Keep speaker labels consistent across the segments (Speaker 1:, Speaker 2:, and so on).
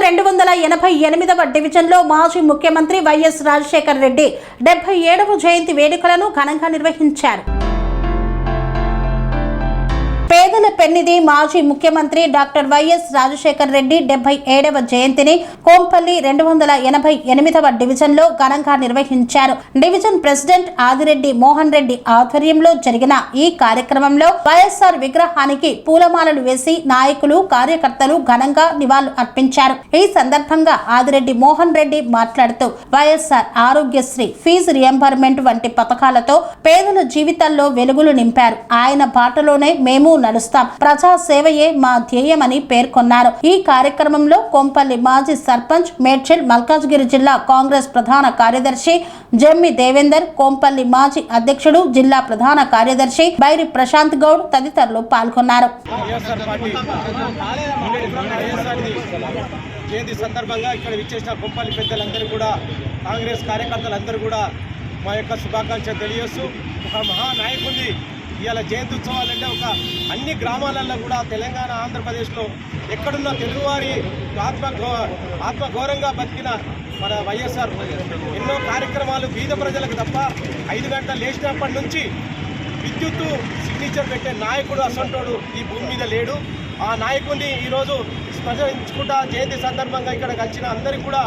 Speaker 1: 288వ డివిజన్లో మాజీ ముఖ్యమంత్రి వైఎస్ రాజశేఖర్ రెడ్డి 77వ జయంతి వేడుకలను ఘనంగా నిర్వహించారు. పేదల పెన్నిధి మాజీ ముఖ్యమంత్రి డాక్టర్ వైఎస్ రాజశేఖర్ రెడ్డి 77వ జయంతిని కోంపల్లి 288వ డివిజన్లో ఘనంగా నిర్వహించారు. డివిజన్ ప్రెసిడెంట్ ఆదిరెడ్డి మోహన్ రెడ్డి ఆధ్వర్యంలో జరిగిన ఈ కార్యక్రమంలో వైఎస్ఆర్ విగ్రహానికి పూలమాలలు వేసి నాయకులు కార్యకర్తలు ఘనంగా నివాళులు అర్పించారు. ఈ సందర్భంగా ఆదిరెడ్డి మోహన్ రెడ్డి మాట్లాడుతూ వైఎస్ఆర్ ఆరోగ్యశ్రీ, ఫీజు రియంబర్మెంట్ వంటి పథకాలతో పేదల జీవితాల్లో వెలుగులు నింపారు. ఆయన బాటలోనే మేము నడుస్తాం. ప్రజా సేవయే మా ధ్యేయమని పేర్కొన్నారు. ఈ కార్యక్రమంలో కొంపల్లి మాజీ సర్పంచ్, మేడ్చల్ మల్కాజ్గిరి జిల్లా కాంగ్రెస్ ప్రధాన కార్యదర్శి జమ్మి దేవేందర్, కొంపల్లి మాజీ అధ్యక్షుడు, జిల్లా ప్రధాన కార్యదర్శి బైరి ప్రశాంత్ గౌడ్ తదితరులు పాల్గొన్నారు.
Speaker 2: జయంతి సందర్భంగా ఇక్కడ విచ్చేసిన కొంపల్లి పెద్దలందరూ కూడా, కాంగ్రెస్ కార్యకర్తలందరూ కూడా మా యొక్క శుభాకాంక్షలు తెలియజేస్తూ, ఒక మహానాయకుడిని ఇవాళ జయంతి ఉత్సవాలంటే ఒక అన్ని గ్రామాలలో కూడా తెలంగాణ, ఆంధ్రప్రదేశ్లో ఎక్కడున్న తెలుగువారి ఆత్మగౌరవంగా బతికిన మన వైఎస్ఆర్ ఎన్నో కార్యక్రమాలు బీద ప్రజలకు తప్ప 5 గంటలు లేచినప్పటి నుంచి విద్యుత్తు సిగ్నేచర్ పెట్టే నాయకుడు అసంటోడు ఈ భూమి మీద లేడు. ఆ నాయకుడిని ఈరోజు స్మరించుకుంటా జయంతి సందర్భంగా ఇక్కడ కలిసిన అందరికీ కూడా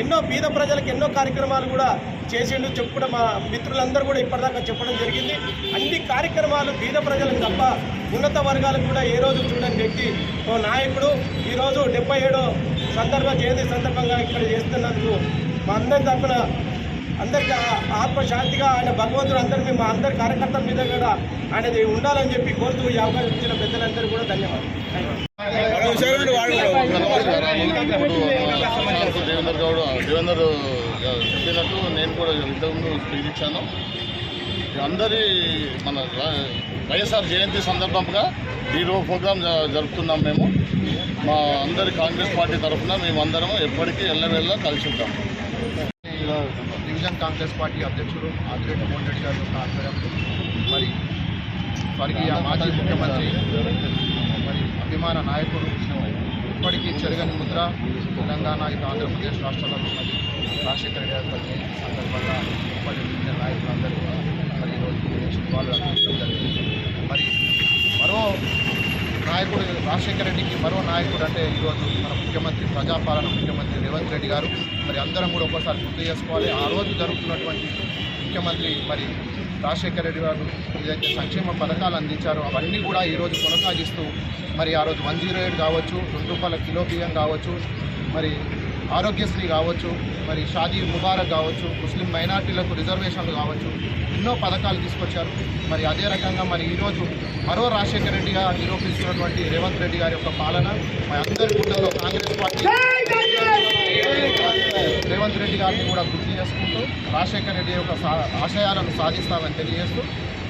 Speaker 2: ఎన్నో బీద ప్రజలకు ఎన్నో కార్యక్రమాలు కూడా చేసిండు చెప్పుకోవడం మా మిత్రులందరూ కూడా ఇప్పటిదాకా చెప్పడం జరిగింది. అన్ని కార్యక్రమాలు బీద ప్రజలకు తప్ప ఉన్నత వర్గాలకు కూడా ఏ రోజు చూడని వ్యక్తి ఓ నాయకుడు. ఈరోజు 77వ జయంతి సందర్భంగా ఇక్కడ చేస్తున్నందుకు మా అందరి తరఫున అందరికీ ఆత్మశాంతిగా ఆయన భగవంతుడు అందరికీ మా అందరి కార్యకర్తల మీద కూడా ఆయనది ఉండాలని చెప్పి కోరుతూ ఈ అవకాశం ఇచ్చిన పెద్దలందరూ కూడా ధన్యవాదాలు.
Speaker 3: దేవేందర్ చెప్పినట్టు నేను కూడా ఇంతకుముందు స్పీచ్ ఇచ్చాను. అందరి మన వైఎస్ఆర్ జయంతి సందర్భంగా ఈరోజు ప్రోగ్రాం జరుపుతున్నాం. మేము మా అందరి కాంగ్రెస్ పార్టీ తరఫున మేమందరం ఎప్పటికీ ఎల్లవేళ్ళ కలిసి ఉంటాం.
Speaker 4: డివిజన్ కాంగ్రెస్ పార్టీ అధ్యక్షుడు ఆదిరెడ్డి మోహన్ రెడ్డి గారి యొక్క ఆధ్వర్యంలో మరి స్వర్గీయ మాజీ ముఖ్యమంత్రి మరి అభిమాన నాయకుడు, ఇప్పటికీ చెరగని ముద్ర తెలంగాణ, ఇటు ఆంధ్రప్రదేశ్ రాష్ట్రాల్లో ఉన్నది రాజశేఖర రెడ్డి గారి జయంతి సందర్భంగా ఉమ్మడి డివిజన్ నాయకులందరూ మరి ఈరోజు వాళ్ళు అందించడం జరిగింది. మరి మరో నాయకుడు రాజశేఖర రెడ్డికి మరో నాయకుడు అంటే ఈరోజు మన ముఖ్యమంత్రి, ప్రజాపాలన ముఖ్యమంత్రి రేవంత్ రెడ్డి గారు. మరి అందరం కూడా ఒకసారి గుర్తు చేసుకోవాలి. ఆ రోజు జరుగుతున్నటువంటి ముఖ్యమంత్రి మరి రాజశేఖర రెడ్డి గారు ఏదైతే సంక్షేమ పథకాలు అందించారో అవన్నీ కూడా ఈరోజు కొనసాగిస్తూ మరి ఆ రోజు 108 కావచ్చు, ₹2 కిలో బియ్యం కావచ్చు, మరి ఆరోగ్యశ్రీ కావచ్చు, మరి షాదీ ముబారక్ కావచ్చు, ముస్లిం మైనార్టీలకు రిజర్వేషన్లు కావచ్చు, ఎన్నో పథకాలు తీసుకొచ్చారు. మరి అదే రకంగా మరి ఈరోజు మరో రాజశేఖర రెడ్డిగా నిరూపిస్తున్నటువంటి రేవంత్ రెడ్డి గారి యొక్క పాలన మా అందరి గుండెల్లో కాంగ్రెస్ పార్టీ రేవంత్ రెడ్డి గారిని కూడా గుర్తు చేసుకుంటూ రాజశేఖర రెడ్డి యొక్క ఆశయాలను సాధిస్తామని తెలియజేస్తూ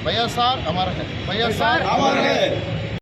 Speaker 4: వైఎస్ఆర్ అమర్ హై, వైఎస్ఆర్ అమర్ హై.